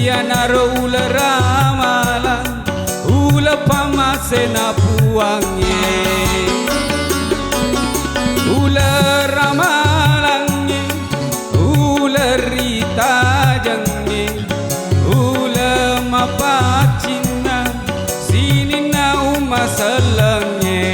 Ia naro ula ramalan ula pamasena puangnya ula ramalannya ula rita jangnya ula mapacina sini na umasalangnya.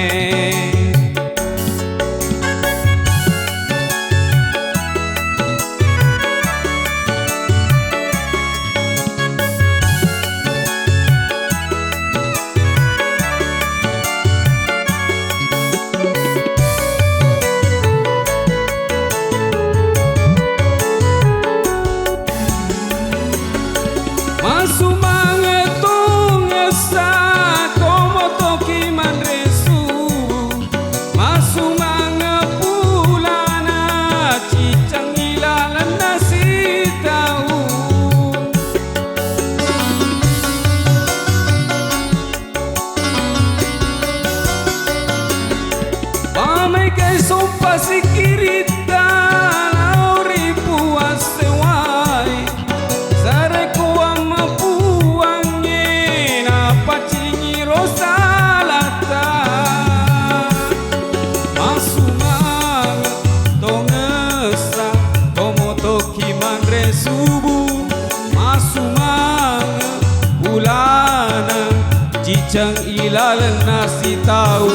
Sopa sikirita lauri puas sewai sare kuwa mapuange na pacingi rosalata masumang tongesa tomotoki manre subu masumang bulana cicang ilal nasi tahu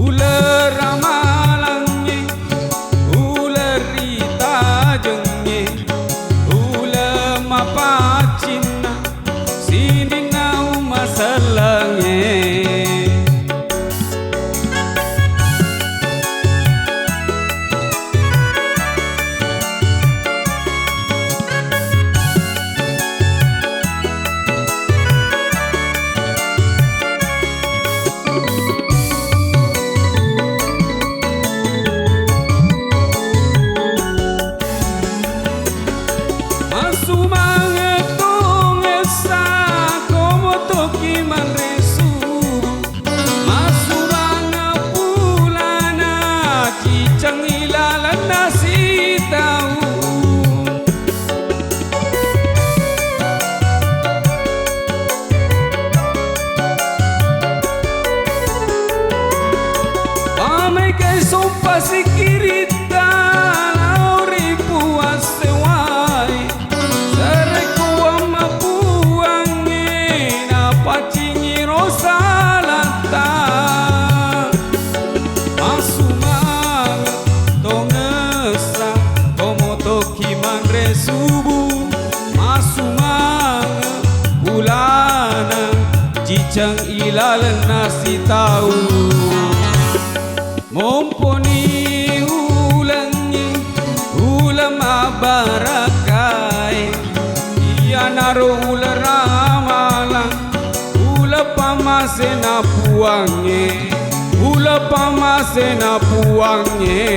ula ramalannya ula rita jengnya ula mapacina sini na umasalangnya. Sopa sikirita lauri puas sewai sare kuwa mapuange na pacingi rosalata masumang tongesa tomotoki manre subu masumang bulana cicang ilal nasi tahu mumpuni ulangnya ulam abarakai ia naruh ula ramalang ula pamasena puangnya ula pamasena puangnya.